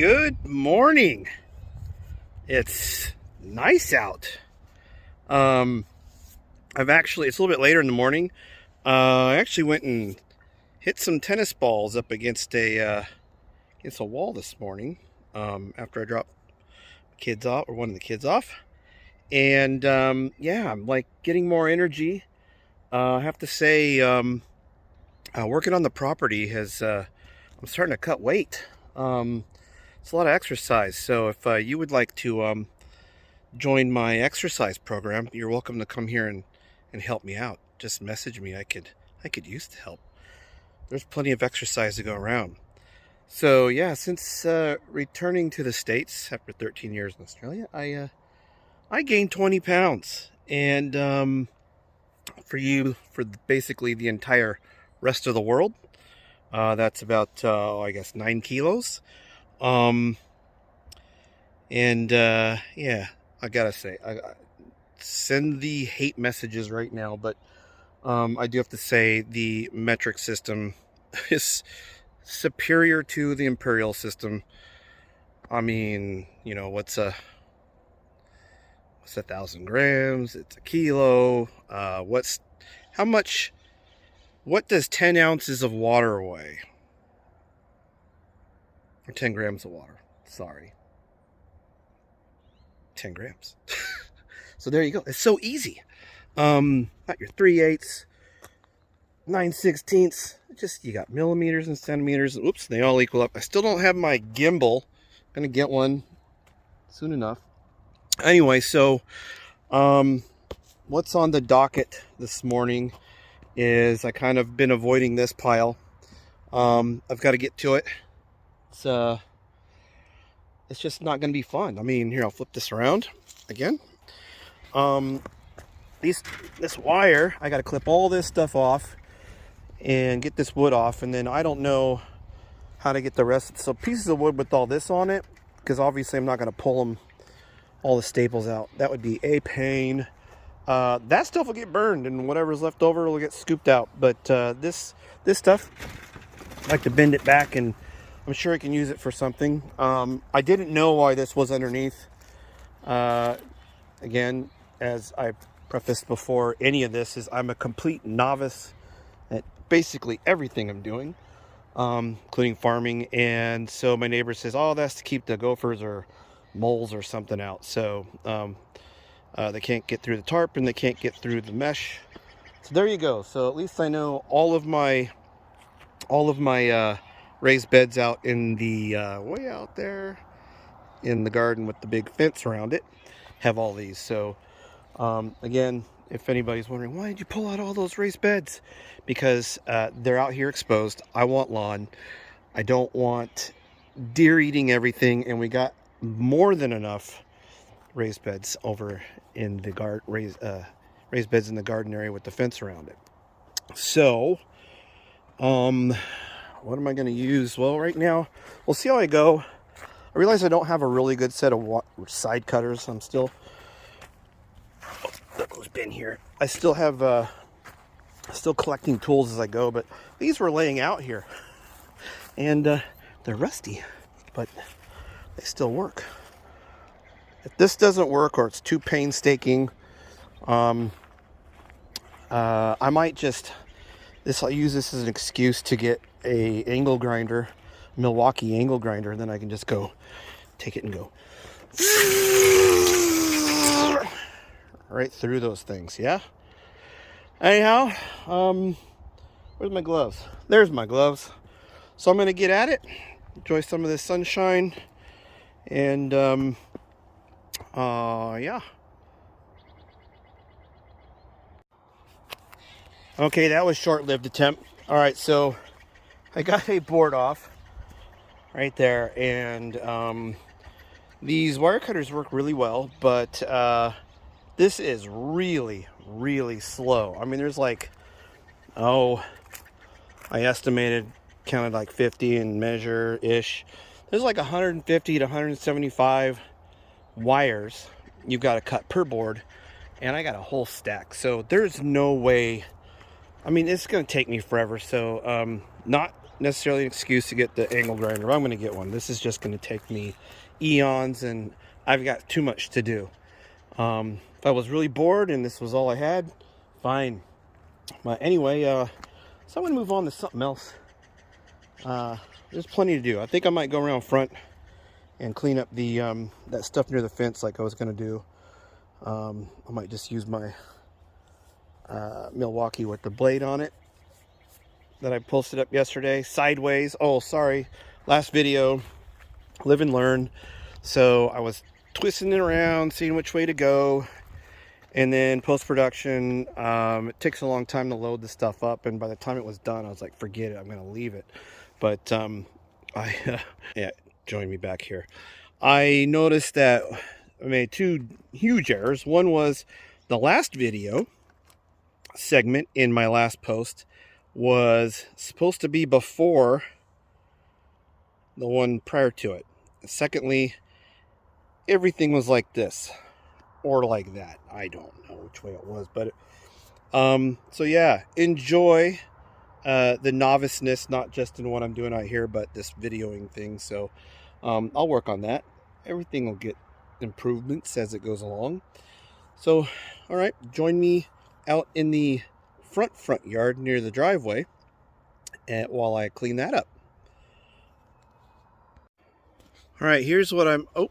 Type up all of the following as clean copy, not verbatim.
Good morning. It's nice out. It's a little bit later in the morning. I actually went and hit some tennis balls up against a wall this morning. After I dropped kids off, or one of the kids off, and yeah, I'm like getting more energy. I have to say, working on the property has. I'm starting to cut weight. It's a lot of exercise. So if you would like to join my exercise program, you're welcome to come here and help me out. Just message me. I could use the help. There's plenty of exercise to go around. So yeah, since returning to the States after 13 years in Australia, I gained 20 pounds. And for basically the entire rest of the world, that's about I guess 9 kilos. Yeah, I gotta say, I send the hate messages right now, but I do have to say the metric system is superior to the imperial system. I mean, you know, what's 1,000 grams? It's a kilo. What does 10 ounces of water weigh? Or 10 grams of water. Sorry. 10 grams. So there you go. It's so easy. Not your 3/8, 9/16. Just, you got millimeters and centimeters. Oops, they all equal up. I still don't have my gimbal. Gonna get one soon enough. Anyway, so what's on the docket this morning is I kind of been avoiding this pile. I've got to get to it. It's just not going to be fun. I mean, here, I'll flip this around again. This wire, I got to clip all this stuff off and get this wood off, and then I don't know how to get the rest. So pieces of wood with all this on it, because obviously I'm not going to pull all the staples out. That would be a pain. That stuff will get burned, and whatever's left over will get scooped out. But this stuff, I like to bend it back, and I'm sure I can use it for something. I didn't know why this was underneath. Again, as I prefaced before, any of this is I'm a complete novice at basically everything I'm doing, including farming. And so my neighbor says, oh, that's to keep the gophers or moles or something out. So they can't get through the tarp and they can't get through the mesh. So there you go. So at least I know all of my raised beds out in the way out there in the garden with the big fence around it have all these. So again, if anybody's wondering, why did you pull out all those raised beds? Because they're out here exposed. I want lawn. I don't want deer eating everything, and we got more than enough raised beds over in the raised beds in the garden area with the fence around it. So what am I going to use? Well, right now, we'll see how I go. I realize I don't have a really good set of side cutters. I'm still... Oh, that goes bin here. I still have... still collecting tools as I go, but these were laying out here. And they're rusty, but they still work. If this doesn't work, or it's too painstaking, I might just... I'll use this as an excuse to get a angle grinder, Milwaukee angle grinder, and then I can just go take it and go right through those things. Yeah. Anyhow, where's my gloves? There's my gloves. So I'm gonna get at it, enjoy some of this sunshine, and yeah. Okay, that was short-lived attempt. All right, so I got a board off right there, and these wire cutters work really well, but this is really, really slow. I mean, there's like, I counted like 50 and measure-ish. There's like 150 to 175 wires you've got to cut per board, and I got a whole stack. So there's no way. I mean, it's going to take me forever. So not necessarily an excuse to get the angle grinder, but I'm going to get one. This is just going to take me eons, and I've got too much to do. If I was really bored and this was all I had, fine. But anyway, so I'm going to move on to something else. There's plenty to do. I think I might go around front and clean up the that stuff near the fence like I was going to do. I might just use my Milwaukee with the blade on it that I posted up yesterday, sideways. Oh, sorry, last video, live and learn. So I was twisting it around, seeing which way to go, and then post-production, it takes a long time to load the stuff up, and by the time it was done, I was like, forget it, I'm gonna leave it. But yeah, join me back here. I noticed that I made two huge errors. One was the last video segment in my last post was supposed to be before the one prior to it. Secondly, everything was like this or like that. I don't know which way it was, but so yeah, enjoy the noviceness, not just in what I'm doing out here, but this videoing thing. So I'll work on that. Everything will get improvements as it goes along. So all right, join me out in the front yard near the driveway and while I clean that up. All right, here's what I'm, oh,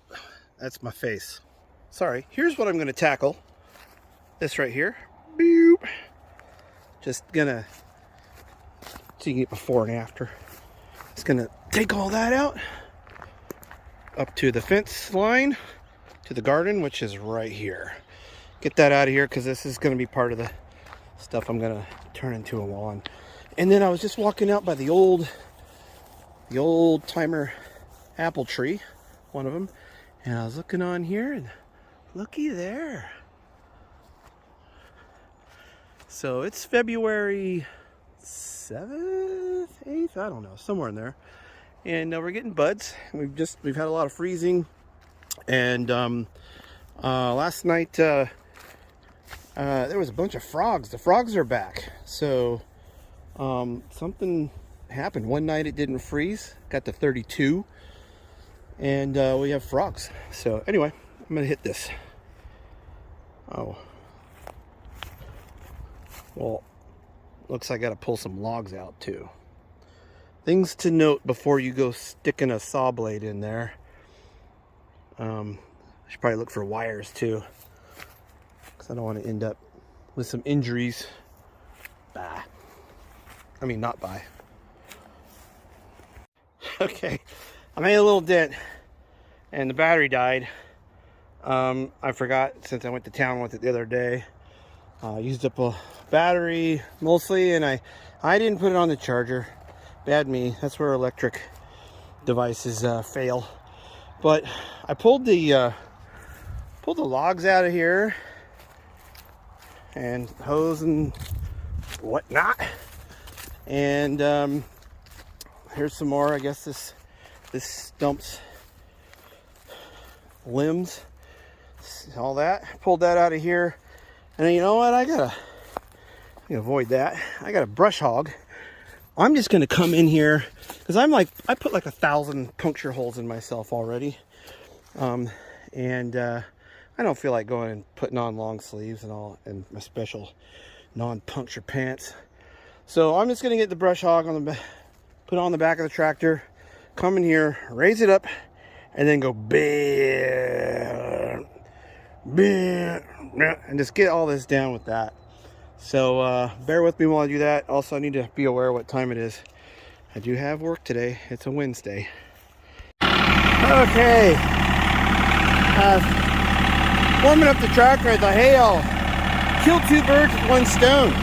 that's my face. Sorry, here's what I'm going to tackle. This right here. Boop. Just gonna, so you can get before and after. Just gonna take all that out up to the fence line to the garden, which is right here. Get that out of here because this is going to be part of the stuff I'm gonna turn into a lawn. And then I was just walking out by the old timer apple tree, one of them, and I was looking on here, and looky there. So it's February 7th, 8th, I don't know, somewhere in there, and we're getting buds. We've had a lot of freezing, and last night there was a bunch of frogs. The frogs are back. So something happened. One night it didn't freeze. Got to 32. And we have frogs. So anyway, I'm going to hit this. Oh. Well, looks like I got to pull some logs out too. Things to note before you go sticking a saw blade in there. I should probably look for wires too, I don't want to end up with some injuries. Bah. I mean, not by. Okay, I made a little dent and the battery died. I forgot, since I went to town with it the other day. Used up a battery mostly, and I didn't put it on the charger. Bad me. That's where electric devices fail. But I pulled the logs out of here and hose and whatnot, and here's some more. I guess this stumps limbs, all that. Pulled that out of here, and you know what, I gotta avoid that. I got a brush hog. I'm just gonna come in here because I put like 1,000 puncture holes in myself already, and I don't feel like going and putting on long sleeves and all, and my special non-puncture pants. So I'm just gonna get the brush hog on the put it on the back of the tractor, come in here, raise it up, and then go bam, bam, and just get all this down with that. So bear with me while I do that. Also, I need to be aware of what time it is. I do have work today. It's a Wednesday. Okay. Warming up the tractor, I thought, hey, I'll kill two birds with one stone.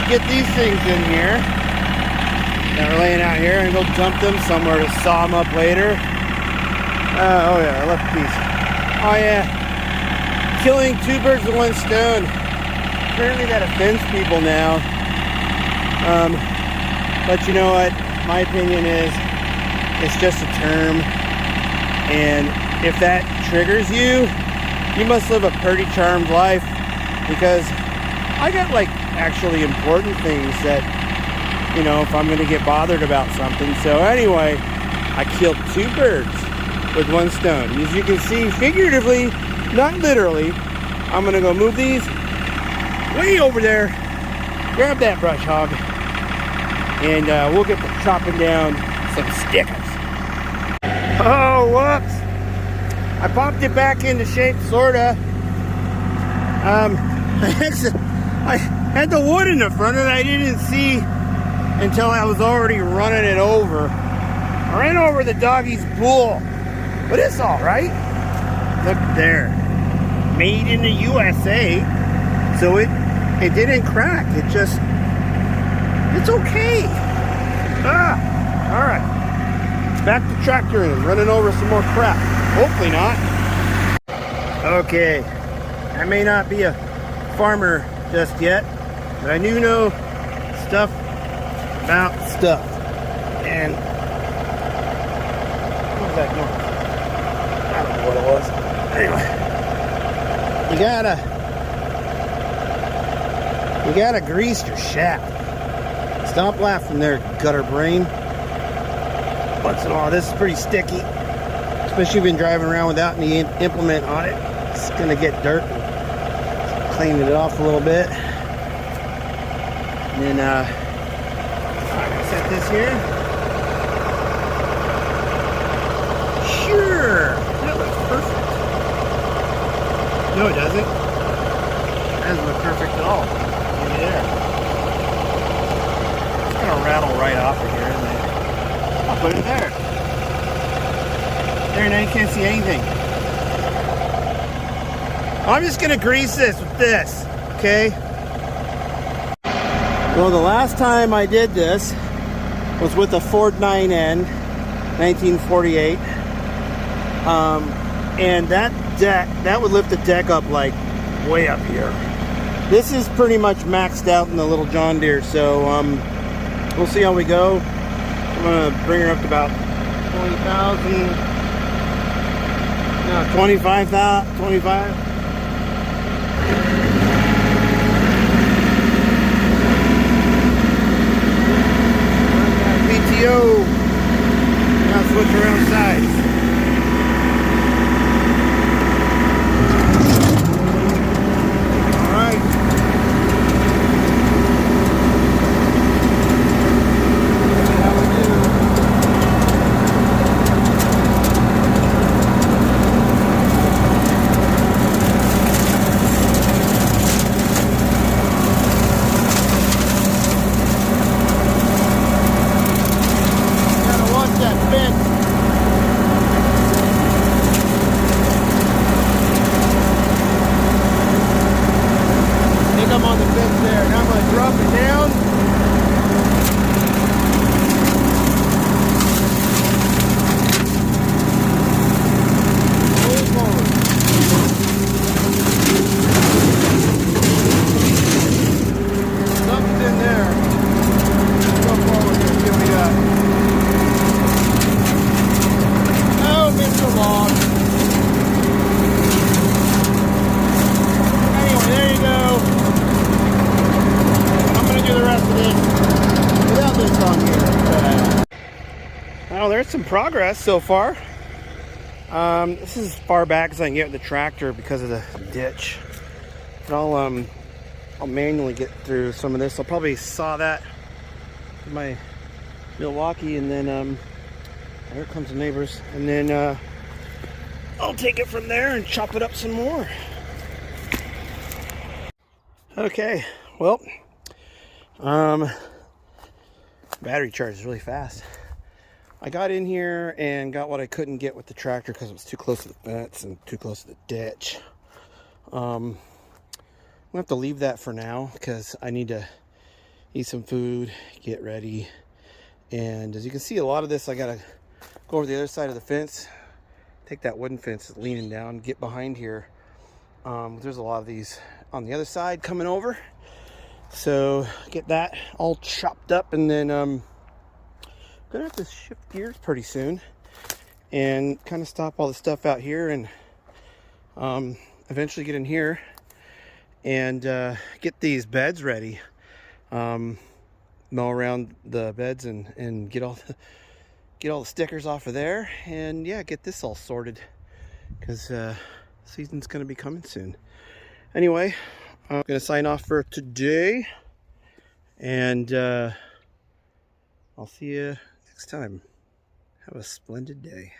Get these things in here that are laying out here, and go dump them somewhere to saw them up later. Oh yeah, I left a piece. Oh yeah, killing two birds with one stone. Apparently that offends people now. But you know what? My opinion is it's just a term, and if that triggers you, you must live a pretty charmed life, because I got like actually important things that you know, if I'm going to get bothered about something. So anyway, I killed 2 birds with 1 stone. As you can see, figuratively, not literally, I'm going to go move these way over there, grab that brush hog, and we'll get to chopping down some stickers. Oh, whoops. I popped it back into shape, sorta. I had the wood in the front and I didn't see until I was already running it over. I ran over the doggy's bull, but it's all right. Look there, made in the USA. So it didn't crack. It's okay. All right. Back to tractoring, running over some more crap. Hopefully not. Okay, I may not be a farmer just yet, but I do know stuff about stuff. And what was that noise? I don't know what it was. Anyway, you gotta grease your shaft. Stop laughing there, gutter brain. Once in a while, this is pretty sticky, especially if you've been driving around without any implement on it. It's gonna get dirt. Cleaning it off a little bit. And then I'm gonna set this here. Sure, that looks perfect. No, it doesn't. That doesn't look perfect at all. Maybe there. It's gonna rattle right off of here, isn't it? I'll put it there. There, now you can't see anything. I'm just gonna grease this with this, okay? Well, the last time I did this was with a Ford 9N, 1948. And that deck, that would lift the deck up like way up here. This is pretty much maxed out in the little John Deere, so we'll see how we go. I'm gonna bring her up to about 20,000, no, 25,000, 25. PTO. Now switch around sides. Well, there's some progress so far. This is as far back as I can get with the tractor because of the ditch. But I'll manually get through some of this. I'll probably saw that with my Milwaukee, and then here comes the neighbors, and then I'll take it from there and chop it up some more. Okay, well, battery charges really fast. I got in here and got what I couldn't get with the tractor because it was too close to the fence and too close to the ditch. I'm gonna have to leave that for now because I need to eat some food, get ready. And as you can see, a lot of this I gotta go over the other side of the fence, take that wooden fence leaning down, get behind here. There's a lot of these on the other side coming over, so get that all chopped up, and then gonna have to shift gears pretty soon and kind of stop all the stuff out here, and eventually get in here and get these beds ready. mow around the beds and get all the stickers off of there, and yeah, get this all sorted, because season's gonna be coming soon. Anyway, I'm gonna sign off for today, and I'll see you next time. Have a splendid day.